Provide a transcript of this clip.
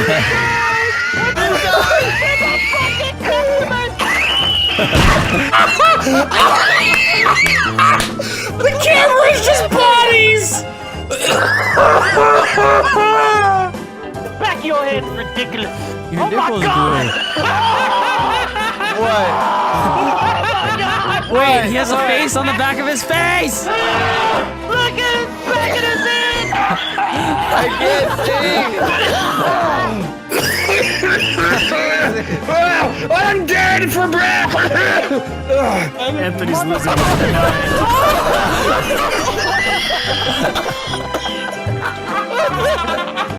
The camera is just bodies! Back of your head's ridiculous. Your Oh my nipples God! What? Wait, he has a face on the back of his face! Look at his back of his head! I can't see. I'm dead for breath! Anthony's losing his mind.